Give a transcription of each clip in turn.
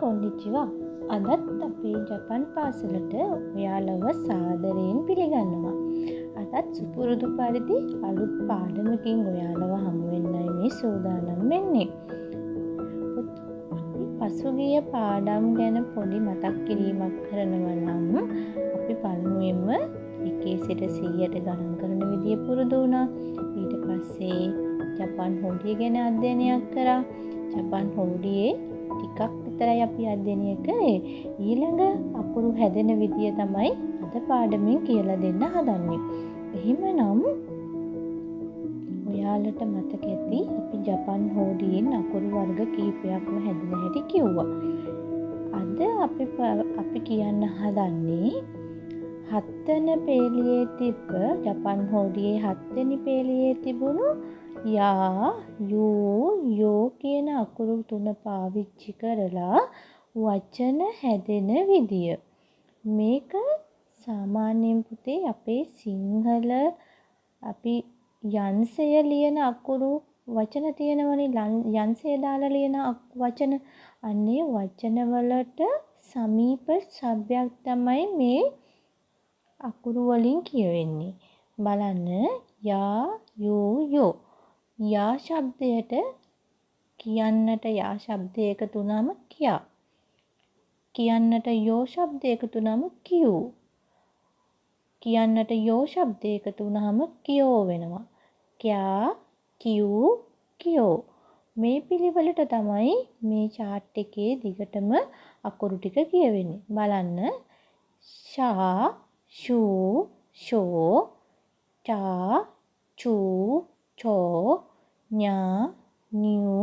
කොන්නිචිවා. අදත් අපේ ජපන් පාසලට ඔයාලව සාදරයෙන් පිළිගන්නවා. අදත් සුපුරුදු පරිදි අලුත් පාඩමකින් ඔයාලව හමු වෙන්නයි මේ සූදානම් වෙන්නේ. අපි පසුගිය පාඩම් ගැන පොඩි මතක් කිරීමක් කරනවා නම් අපි පළමුවෙන්ම 1 සිට 100ට ගණන් කරන විදිය පුරුදු වුණා. ඊට පස්සේ ජපන් හොඩිය ගැන අධ්‍යයනයක් කරා. ජපන් හොඩියේ ටිකක් විතරයි අපි අධ්‍යයනය කළේ. ඊළඟ අකුරු හැදෙන විදිය තමයි අද පාඩමින් කියලා දෙන්න හදන්නේ. එහෙමනම් ඔයාලට මතක ඇති අපි ජපන් හොඩියෙන් අකුරු වර්ග කීපයක්ම හැදෙන හැටි කිව්වා. අද අපි කියන්න හදන්නේ 7 වෙනි පේලියේ තිබ්බ ජපන් හොඩියේ 7 වෙනි පේලියේ තිබුණු යා යෝ කියන අකුරු තුන පාවිච්චි කරලා වචන හැදෙන විදිය. මේක සාමාන්‍යයෙන් පුතේ අපේ සිංහල අපි යන්සය ලියන අකුරු වචන තියෙනවනේ, යන්සය දාලා ලියන වචන. අන්නේ වචන වලට සමීප શબ્දයක් තමයි මේ අකුරු වලින් කියවෙන්නේ. බලන්න යා යෝ යා શબ્දයට කියන්නට යා શબ્දය එකතු වුනම කියා. කියන්නට යෝ શબ્දය එකතු වුනම කියූ. කියන්නට යෝ શબ્දය එකතු වුනම කියෝ වෙනවා. ક્યા කියූ කියෝ. මේ පිළිවෙලට තමයි මේ chart එකේ දිගටම අකුරු ටික කියවෙන්නේ. බලන්න ෂා ෂූ ෂෝ චා චූ චෝ ඤා නියු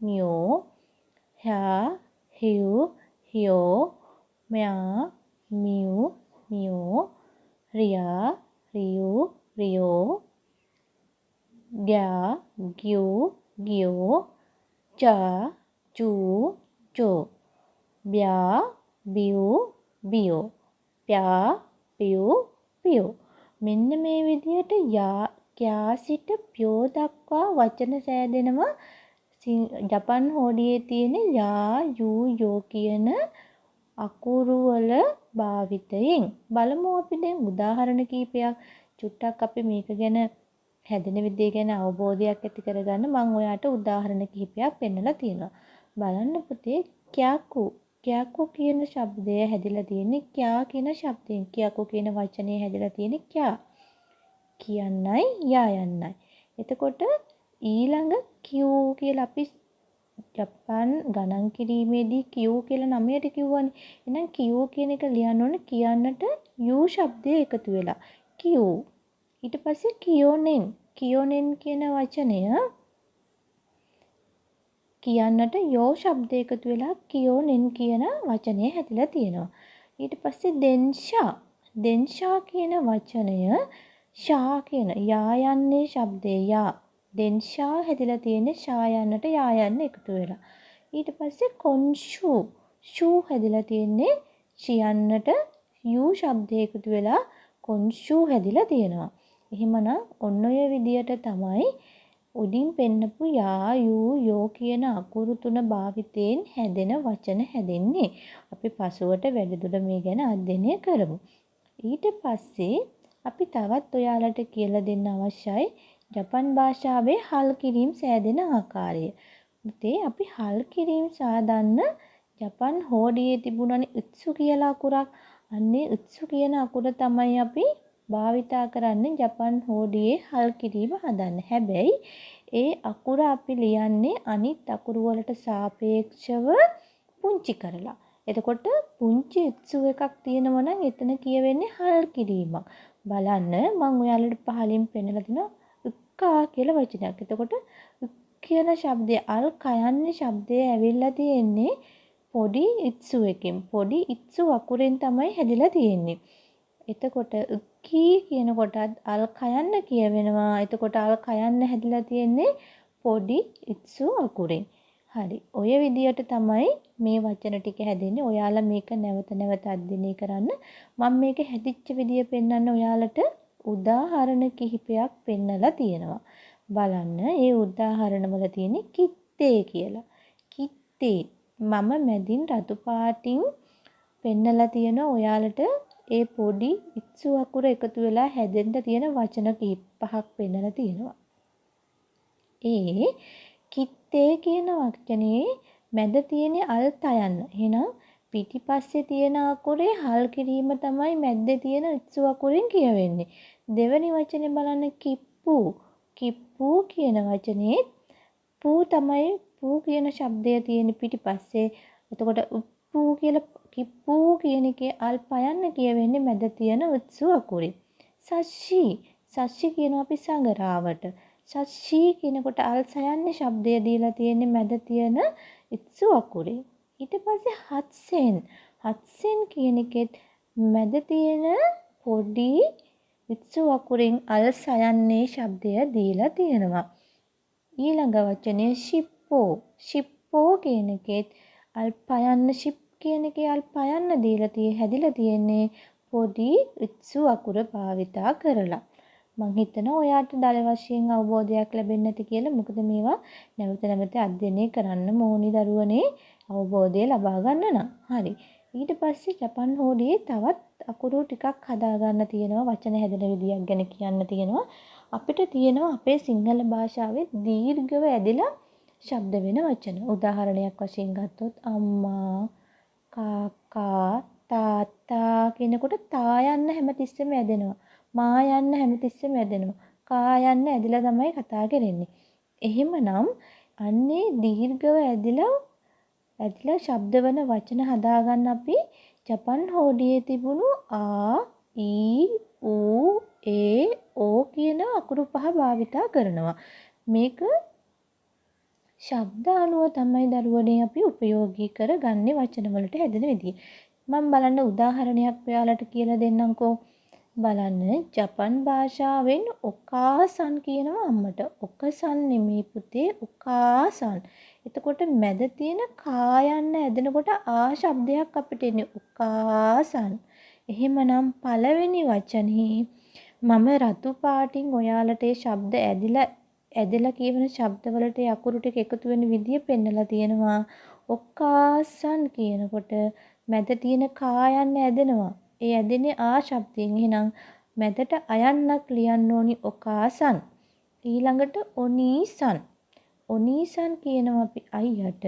නියෝ හා හියු හියෝ මෙයා මියු මියෝ රියා රියු රියෝ ග්යා ගියු ගියෝ චා චූ චෝ බ්යා බියු බියෝ ප්යා පියු පියෝ. මෙන්න මේ විදිහට යා ક્યા සිට ප්යෝ දක්වා වචන සෑදෙනවා ජපන් හොඩියේ තියෙන යා යූ යෝ කියන අකුරු වල භාවිතයෙන්. බලමු අපි දැන් උදාහරණ කීපයක් චුට්ටක් අපි මේක ගැන හැදෙන විදිය ගැන අවබෝධයක් ඇති කරගන්න මම ඔයාට උදාහරණ කිහිපයක් පෙන්නලා තියෙනවා. බලන්න පුතේ ક્યાකු කියන શબ્දය හැදිලා තියෙන්නේ ક્યા කියන શબ્දයෙන්. ક્યાකු කියන වචනේ හැදිලා තියෙන්නේ ક્યા. කියන්නයි යා යන්නයි. එතකොට ඊළඟ කියූ කියලා අපි ජපාන් ගණන් කිරීමේදී කියූ කියලා නමයට කිව්වනේ. එහෙනම් කියූ කියන එක ලියන්න ඕනේ කියන්නට යූ શબ્දය එකතු වෙලා. කියූ. ඊට පස්සේ කියෝනෙන් කියන වචනය කියන්නට යෝ શબ્දය එකතු වෙලා කියෝනෙන් කියන වචනය හැදිලා තියෙනවා. ඊට පස්සේ දෙන්ෂා කියන වචනය ෂා කියන යා යන්නේ શબ્දේ යා. දෙන්ෂා හැදිලා තියෙන්නේ ෂා යන්නට යා යන්න එකතු වෙලා. ඊට පස්සේ ෂූ හැදිලා තියෙන්නේ ෂියන්නට යූ શબ્දය එකතු වෙලා කොන්ෂූ හැදිලා තියෙනවා. එහෙමනම් ඔන්න ඔය විදියට තමයි උඩින් පෙන්නපු යා යූ යෝ කියන අකුරු තුන භාවිතයෙන් හැදෙන වචන හැදෙන්නේ. අපි පසුවට වැඩිදුර මේ ගැන අධ්‍යයනය කරමු. ඊට පස්සේ අපි තවත් ඔයාලට කියලා දෙන්න අවශ්‍යයි ජපන් භාෂාවේ හල් කිරීම සෑදෙන ආකාරය. පුතේ අපි හල් කිරීම සාදන්න ජපන් හොඩියේ තිබුණනේ උත්සු කියලා අකුරක්. අන්නේ උත්සු කියන අකුර තමයි අපි භාවිතා කරන්නේ ජපන් හොඩියේ හල් කිරීම හදන්න. හැබැයි ඒ අකුර අපි ලියන්නේ අනිත් අකුරු වලට සාපේක්ෂව පුංචි කරලා. එතකොට පුංචි උත්සු එකක් තියෙනවා නම් එතන කියවෙන්නේ හල් කිරීමක්. බලන්න මම ඔයාලට පහලින් පෙන්නලා දෙනවා උක්කා කියලා වචනයක්. එතකොට කියන શબ્දය අල් කයන්නේ શબ્දය ඇවිල්ලා තියෙන්නේ පොඩි ඉත්සු එකකින්. පොඩි ඉත්සු අකුරෙන් තමයි හැදිලා තියෙන්නේ. එතකොට කී කියන කොටත් අල් කයන්න කියවෙනවා. එතකොට අල් කයන්න හැදිලා තියෙන්නේ පොඩි ඉත්සු අකුරෙන්. හරි. ඔය විදියට තමයි මේ වචන ටික හැදෙන්නේ. ඔයාලා මේක නැවත නැවත අධ්‍යයනය කරන්න. මම මේක හැදිච්ච විදිය පෙන්වන්න ඔයාලට උදාහරණ කිහිපයක් පෙන්නලා තියෙනවා. බලන්න. ඒ උදාහරණ වල තියෙන්නේ කිත්තේ කියලා. කිත්තේ මම මැදින් රතු පාටින් පෙන්නලා තියෙන ඔයාලට ඒ පොඩි ඉත්සු අකුර එකතු වෙලා හැදෙන්න තියෙන වචන පහක් පෙන්නලා තියෙනවා. ඒ කිත්තේ කියන වචනේ මැද තියෙන අල් තයන්න. එහෙනම් පිටිපස්සේ තියෙන අකුරේ හල් කිරීම තමයි මැද්දේ තියෙන ඉත්සු අකුරෙන් කියවෙන්නේ. දෙවෙනි වචනේ බලන්න කිප්පු. කිප්පු කියන වචනේ පූ තමයි පූ කියන ශබ්දය තියෙන පිටිපස්සේ. එතකොට උප්පු කියලා කිප්පු කියන එකේ අල් පයන්න කියවෙන්නේ මැද තියෙන ඉත්සු අකුරේ. සස්සි. සස්සි කියනවා අපි සංගරාවට. සස්සි කියනකොට අල් සයන්නේ ශබ්දය දීලා තියෙන්නේ මැද තියෙන ඉත්සු අකුරේ. ඊට පස්සේ හත්සෙන්. හත්සෙන් කියන එකෙත් මැද තියෙන පොඩි ඉත්සු අකුරෙන් අල් සයන්නේ ශබ්දය දීලා තියෙනවා. ඊළඟ වචනේ ශිප්පෝ. ශිප්පෝ කියන එකෙත් අල් පයන්න ශිප් කියන එකේ අල් පයන්න දීලා හැදිලා තියෙන්නේ පොඩි ඉත්සු අකුර භාවිතා කරලා. මං හිතනවා ඔයාට දල වශයෙන් අවබෝධයක් ලැබෙන්නේ නැති කියලා. මොකද මේවා නැවත නැවත අධ්‍යයනය කරන්න ඕනි දරුවනේ අවබෝධය ලබා ගන්න නම්. හරි. ඊට පස්සේ ජපන් හෝඩියේ තවත් අකුරු ටිකක් හදා ගන්න තියෙනවා. වචන හැදෙන විදියක් ගැන කියන්න තියෙනවා. අපිට තියෙනවා අපේ සිංහල භාෂාවේ දීර්ඝව ඇදලා ශබ්ද වෙන වචන. උදාහරණයක් වශයෙන් ගත්තොත් අම්මා, කාකා, තාත්තා කියනකොට තා යන්න හැමතිස්සෙම ඇදෙනවා. මා යන්න හැමතිස්සෙම ඇදෙනවා. කා යන්න ඇදලා තමයි කතා කරන්නේ. එහෙමනම් අන්නේ දීර්ඝව ඇදලා ශබ්ද වෙන වචන හදාගන්න අපි ජපන් හෝඩියේ තිබුණු ආ, ඊ, ඌ, ඒ, ඕ කියන අකුරු පහ භාවිතා කරනවා. මේක ශබ්ද අනුව තමයි දරුවනේ අපි උපයෝගී කරගන්නේ වචන වලට හැදෙන විදිය. මම බලන්න උදාහරණයක් ඔයාලට කියලා දෙන්නම්කෝ. බලන්න ජපන් භාෂාවෙන් ඔකාසන් කියනවා අම්මට. ඔකසන් නෙමේ පුතේ ඔකාසන්. එතකොට මැද තියෙන කා යන්න ඇදෙනකොට ආ ශබ්දයක් අපිට එන්නේ ඔකාසන්. එහෙමනම් පළවෙනි වචනේ මම රතු පාටින් ඔයාලට ඒ ශබ්ද ඇදලා කියවන ශබ්දවලට අකුරු ටික එකතු වෙන විදිය පෙන්නලා තියෙනවා. ඔකාසන් කියනකොට මැද තියෙන කා යන්න ඇදෙනවා. ඒ ඇදෙන්නේ ආ ශබ්දයෙන්. එහෙනම් මැදට අයන්නක් ලියන්න ඕනි ඔකාසන්. ඊළඟට ඔනීසන්. ඔනීසන් කියනවා අපි අයියට.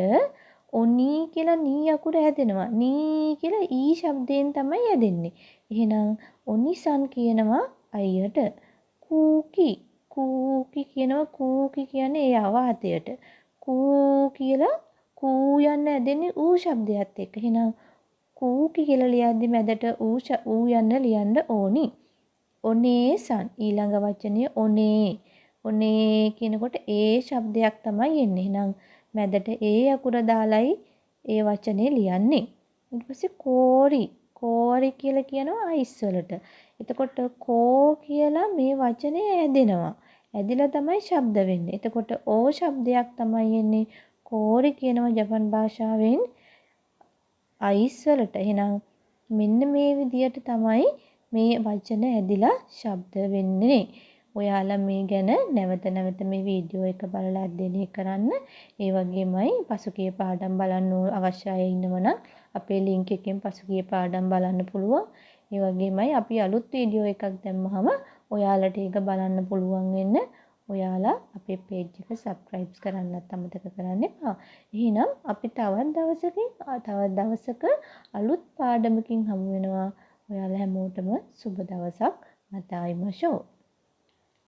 ඔනී කියලා නී අකුර හැදෙනවා. නී කියලා ඊ ශබ්දයෙන් තමයි හැදෙන්නේ. එහෙනම් ඔනිසන් කියනවා අයියට. කූකි. කූකි කියනවා. කූකි කියන්නේ ඒ අවාතයට. කූ කියලා කූ යන්න ඇදෙන්නේ ඌ ශබ්දයත් එක්ක. එහෙනම් කූකි කියලා ලියද්දි මැදට ඌ යන්න ලියන්න ඕනි. ඔනේසන්. ඊළඟ වචනේ ඔනේ. ඔනේ කියනකොට ඒ ශබ්දයක් තමයි එන්නේ. එහෙනම් මැදට ඒ අකුර දාලයි ඒ වචනේ ලියන්නේ. ඊට පස්සේ කෝරි. කෝරි කියලා කියනවා අයිස් වලට. එතකොට කෝ කියලා මේ වචනේ ඇදෙනවා. ඇදිලා තමයි ශබ්ද වෙන්නේ. එතකොට ඕ ශබ්දයක් තමයි එන්නේ. කෝරි කියනවා ජපන් භාෂාවෙන් අයිස් වලට. එහෙනම් මෙන්න මේ විදියට තමයි මේ වචන ඇදිලා ශබ්ද වෙන්නේ. ඔයාලා මේ ගැන නැවත නැවත මේ වීඩියෝ එක බලලා අධ්‍යයනය කරන්න. ඒ වගේමයි පසුගිය පාඩම් බලන්න අවශ්‍ය අය ඉන්නවනම් අපේ ලින්ක් එකෙන් පසුගිය පාඩම් බලන්න පුළුවන්. ඒ වගේමයි අපි අලුත් වීඩියෝ එකක් දැම්මහම ඔයාලට ඒක බලන්න පුළුවන් වෙන්න ඔයාලා අපේ page එක subscribe කරන්නත් අමතක කරන්න එපා. එහෙනම් අපි තවත් දවසක අලුත් පාඩමකින් හමු වෙනවා. ඔයාලා හැමෝටම සුබ දවසක්. මතයිමෂෝ.